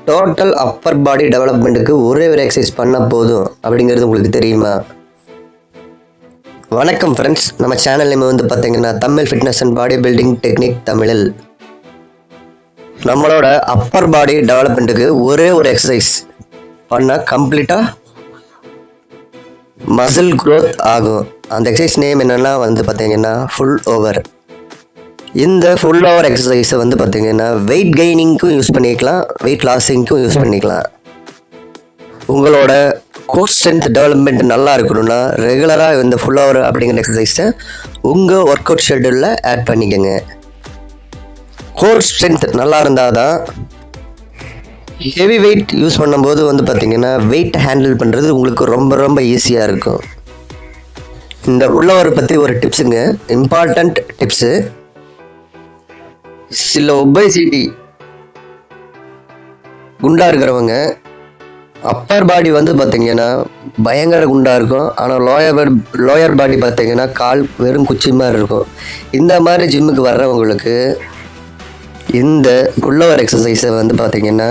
Total Appar பாடி டெவலப்மெண்ட்டுக்கு ஒரே ஒரு exercise பண்ணால் போதும் அப்படிங்கிறது உங்களுக்கு தெரியுமா? வணக்கம் ஃப்ரெண்ட்ஸ், நம்ம சேனல் நேம் வந்து பார்த்தீங்கன்னா Tamil fitness and body building technique தமிழில். நம்மளோட அப்பர் பாடி டெவலப்மெண்ட்டுக்கு ஒரே ஒரு எக்ஸசைஸ் பண்ணால் கம்ப்ளீட்டாக மசில் க்ரோத் ஆகும். அந்த எக்ஸசைஸ் நேம் என்னென்னா வந்து பார்த்தீங்கன்னா ஃபுல் ஓவர். இந்த ஃபுல் ஓவர் எக்ஸசைஸை வந்து பார்த்தீங்கன்னா வெயிட் கெய்னிங்க்கும் யூஸ் பண்ணிக்கலாம், வெயிட் லாஸிங்க்கும் யூஸ் பண்ணிக்கலாம். உங்களோட கோர் ஸ்ட்ரென்த் டெவலப்மெண்ட் நல்லா இருக்கணும்னா ரெகுலராக இந்த ஃபுல் ஓவர் அப்படிங்கிற எக்ஸசைஸை உங்கள் ஒர்க் அவுட் ஷெட்யூலில் ஆட் பண்ணிக்கோங்க. கோர் ஸ்ட்ரென்த் நல்லா இருந்தால் தான் ஹெவி வெயிட் யூஸ் பண்ணும்போது வந்து பார்த்திங்கன்னா வெயிட் ஹேண்டில் பண்ணுறது உங்களுக்கு ரொம்ப ரொம்ப ஈஸியாக இருக்கும். இந்த ஃபுல் ஓவர் பற்றி ஒரு டிப்ஸுங்க, இம்பார்ட்டண்ட் டிப்ஸு. சில ஒபேசிட்டி குண்டாக இருக்கிறவங்க அப்பர் பாடி வந்து பார்த்திங்கன்னா பயங்கர குண்டாக இருக்கும், ஆனால் லோயர் பாடி பார்த்திங்கன்னா கால் வெறும் குச்சி மாதிரி இருக்கும். இந்த மாதிரி ஜிம்முக்கு வர்றவங்களுக்கு இந்த ஃபுல் ஓவர் எக்ஸசைஸை வந்து பார்த்திங்கன்னா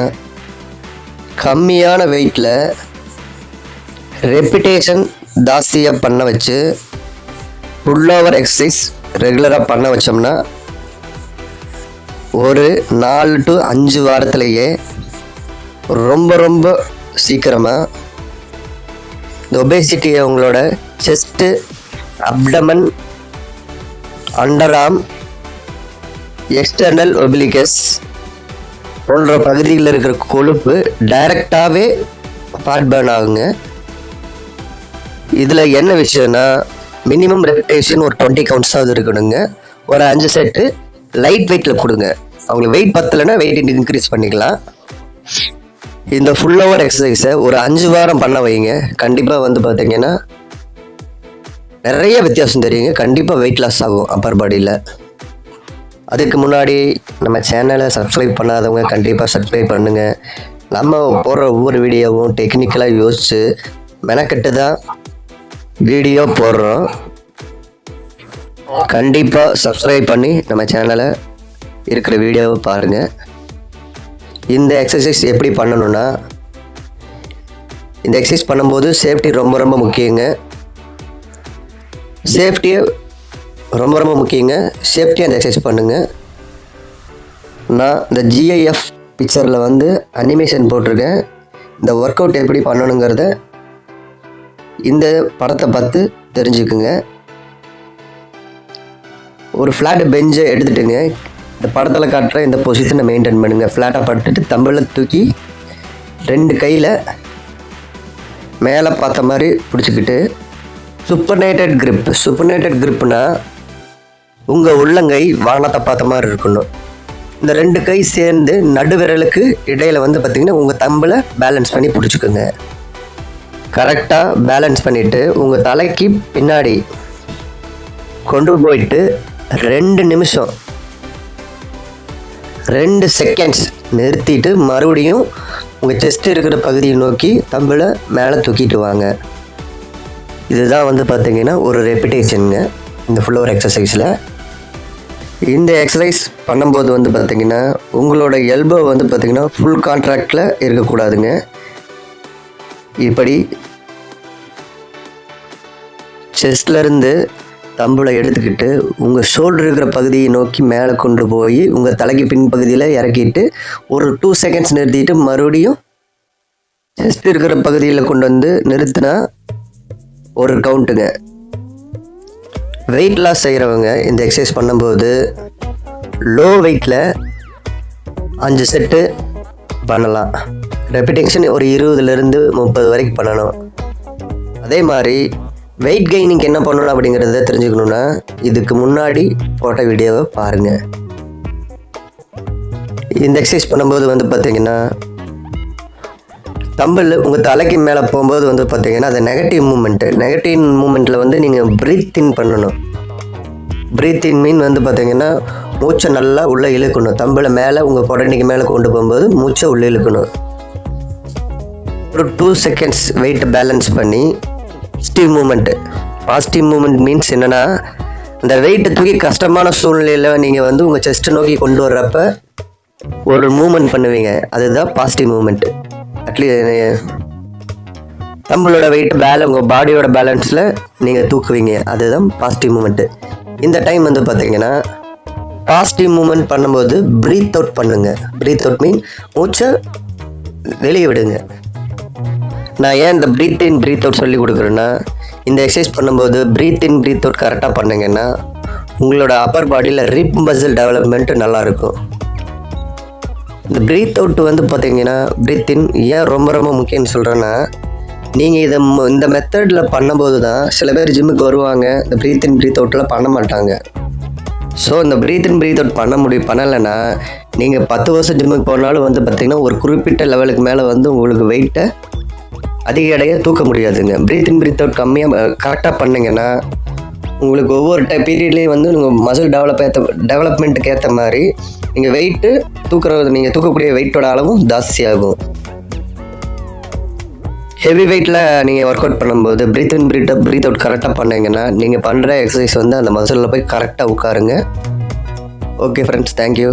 கம்மியான வெயிட்டில் ரெப்பிட்டேஷன் ஜாஸ்தியாக பண்ண வச்சு ஃபுல் ஓவர் எக்ஸசைஸ் ரெகுலராக பண்ண வச்சோம்னா ஒரு 4 to 5 வாரத்திலேயே ரொம்ப ரொம்ப சீக்கிரமாக இந்த ஒபேசிட்டியை உங்களோட chest, abdomen, under arm, external obliques போன்ற பகுதியில் இருக்கிற கொழுப்பு டைரெக்டாகவே ஃபேட் பர்ன் ஆகுங்க. இதில் என்ன விஷயம்னா மினிமம் ரெப்பிட்டேஷன் ஒரு 20 கவுண்ட்ஸாவது இருக்கணுங்க. ஒரு 5 செட்டு லைட் வெயிட்டில் கொடுங்க. அவங்களுக்கு வெயிட் பத்தலைன்னா வெயிட் இன்க்ரீஸ் பண்ணிக்கலாம். இந்த ஃபுல் ஓவர் எக்ஸசைஸை ஒரு 5 வாரம் பண்ண வைங்க. கண்டிப்பாக வந்து பார்த்தீங்கன்னா நிறைய வித்தியாசம் தெரியுங்க. கண்டிப்பாக வெயிட் லாஸ் ஆகும் அப்பர் பாடியில். அதுக்கு முன்னாடி நம்ம சேனலை சப்ஸ்கிரைப் பண்ணாதவங்க கண்டிப்பாக சப்ஸ்கிரைப் பண்ணுங்கள். நம்ம போடுற ஒவ்வொரு வீடியோவும் டெக்னிக்கலாக யோசித்து மெனக்கெட்டு தான் வீடியோ போடுறோம். கண்டிப்பாக சப்ஸ்கிரைப் பண்ணி நம்ம சேனலை இருக்கிற வீடியோவை பாருங்கள். இந்த எக்ஸசைஸ் எப்படி பண்ணணுன்னா, இந்த எக்ஸசைஸ் பண்ணும்போது சேஃப்டி ரொம்ப ரொம்ப முக்கியங்க. சேஃப்டியை ரொம்ப ரொம்ப முக்கியங்க. சேஃப்டியாக அந்த எக்ஸசைஸ் பண்ணுங்கள். நான் இந்த GIF பிக்சரில் வந்து அனிமேஷன் போட்டிருக்கேன். இந்த ஒர்க் அவுட் எப்படி பண்ணணுங்கிறத இந்த படத்தை பார்த்து தெரிஞ்சுக்குங்க. ஒரு ஃப்ளாட் பெஞ்சை எடுத்துட்டுங்க, இந்த படத்தில் காட்டுற இந்த பொசிஷனை மெயின்டைன் பண்ணுங்கள். ஃப்ளாட்டாக பட்டுட்டு தம்பில் தூக்கி 2 கையில் மேலே பார்த்த மாதிரி பிடிச்சிக்கிட்டு சுப்பர்னேட்டட் கிரிப்னா உங்கள் உள்ளங்கை வானத்தை பார்த்த மாதிரி இருக்கணும். இந்த 2 கை சேர்ந்து நடுவிரலுக்கு இடையில் வந்து பார்த்திங்கன்னா உங்கள் தம்பில் பேலன்ஸ் பண்ணி பிடிச்சிக்கோங்க. கரெக்டாக பேலன்ஸ் பண்ணிவிட்டு உங்கள் தலைக்கு பின்னாடி கொண்டு போயிட்டு 2 நிமிஷம் 2 செகண்ட்ஸ் நிறுத்திட்டு மறுபடியும் உங்கள் செஸ்ட் இருக்கிற பகுதியை நோக்கி தம்பில் மேலே தூக்கிட்டு வாங்க. இதுதான் வந்து பார்த்திங்கன்னா ஒரு ரெப்பிட்டேஷனுங்க இந்த ஃபுல் ஓவர் எக்ஸசைஸில். இந்த எக்ஸசைஸ் பண்ணும்போது வந்து பார்த்திங்கன்னா உங்களோட எல்போ வந்து பார்த்திங்கன்னா ஃபுல் கான்ட்ராக்டில் இருக்கக்கூடாதுங்க. இப்படி செஸ்ட்லேருந்து தம்பில் எடுத்துக்கிட்டு உங்கள் ஷோல்டர் இருக்கிற பகுதியை நோக்கி மேலே கொண்டு போய் உங்கள் தலைக்கு பின்பகுதியில் இறக்கிட்டு ஒரு 2 செகண்ட்ஸ் நிறுத்திட்டு மறுபடியும் செஸ்ட் இருக்கிற பகுதியில் கொண்டு வந்து நிறுத்தினா ஒரு கவுண்ட்டுங்க. வெயிட் லாஸ் செய்கிறவங்க இந்த எக்ஸசைஸ் பண்ணும்போது லோ வெயிட்டில் 5 செட்டு பண்ணலாம். ரெப்பிட்டேஷன் ஒரு 20லேருந்து 30 வரைக்கும் பண்ணணும். அதே மாதிரி வெயிட் கெய்னிங் என்ன பண்ணணும் அப்படிங்கிறத தெரிஞ்சுக்கணுன்னா இதுக்கு முன்னாடி போட்ட வீடியோவை பாருங்கள். இந்த எக்ஸசைஸ் பண்ணும்போது வந்து பார்த்திங்கன்னா தம்பில் உங்கள் தலைக்கு மேலே போகும்போது வந்து பார்த்திங்கன்னா அது நெகட்டிவ் மூமெண்ட்டில் வந்து நீங்கள் ப்ரீத் இன் பண்ணணும். ப்ரீத் இன் மீன் வந்து பார்த்திங்கன்னா மூச்சை நல்லா உள்ளே இழுக்கணும். தம்பில் மேலே உங்கள் புடனைக்கு மேலே கொண்டு போகும்போது மூச்சை உள்ளே இழுக்கணும். ஒரு 2 செகண்ட்ஸ் வெயிட்டை பேலன்ஸ் பண்ணி பாசிட்டிவ் மூமெண்ட் மீன்ஸ் என்னென்னா அந்த வெயிட்டை தூக்கி கஷ்டமான சூழ்நிலையில் நீங்கள் வந்து உங்கள் செஸ்ட்டை நோக்கி கொண்டு வர்றப்ப ஒரு மூமெண்ட் பண்ணுவீங்க, அதுதான் பாசிட்டிவ் மூமெண்ட். அட்லீஸ்ட் நம்மளோட வெயிட் உங்கள் பாடியோட பேலன்ஸில் நீங்கள் தூக்குவீங்க, அதுதான் பாசிட்டிவ் மூமெண்ட்டு. இந்த டைம் வந்து பார்த்தீங்கன்னா பாசிட்டிவ் மூமெண்ட் பண்ணும்போது ப்ரீத் அவுட் பண்ணுங்க. ப்ரீத் அவுட் மீன் மூச்சை வெளியே விடுங்க. நான் ஏன் இந்த ப்ரீத் இன் ப்ரீத் அவுட் சொல்லி கொடுக்குறேன்னா, இந்த எக்ஸசைஸ் பண்ணும்போது ப்ரீத் இன் ப்ரீத் அவுட் கரெக்டாக பண்ணிங்கன்னா உங்களோட அப்பர் பாடியில் ரிப் மசில் டெவலப்மெண்ட்டு நல்லாயிருக்கும். இந்த ப்ரீத் அவுட் வந்து பார்த்தீங்கன்னா ப்ரீத் இன் ஏன் ரொம்ப ரொம்ப முக்கியம்னு சொல்கிறேன்னா, நீங்கள் இந்த மெத்தடில் பண்ணும்போது தான் சில பேர் ஜிம்முக்கு வருவாங்க, இந்த ப்ரீத் இன் ப்ரீத் அவுட்லாம் பண்ண மாட்டாங்க. ஸோ இந்த ப்ரீத் இன் ப்ரீத் அவுட் பண்ணலைன்னா நீங்கள் 10 வருஷம் ஜிம்முக்கு போனாலும் வந்து பார்த்திங்கன்னா ஒரு குறிப்பிட்ட லெவலுக்கு மேலே வந்து உங்களுக்கு வெயிட்டை அதிக எடையை தூக்க முடியாதுங்க. ப்ரீத் இன் ப்ரீத் அவுட் கரெக்டாக பண்ணிங்கன்னா உங்களுக்கு ஒவ்வொரு பீரியட்லேயும் வந்து உங்கள் மசில் டெவலப்மெண்ட்டுக்கு ஏற்ற மாதிரி நீங்கள் வெயிட்டு நீங்கள் தூக்கக்கூடிய வெயிட்டோட அளவும் ஜாஸ்தியாகும். ஹெவி வெயிட்டில் நீங்கள் ஒர்க் அவுட் பண்ணும்போது ப்ரீத் இன் ப்ரீத் அவுட் கரெக்டாக பண்ணிங்கன்னா நீங்கள் பண்ணுற எக்ஸசைஸ் வந்து அந்த மசிலில் போய் கரெக்டாக உட்காருங்க. Okay friends, thank you.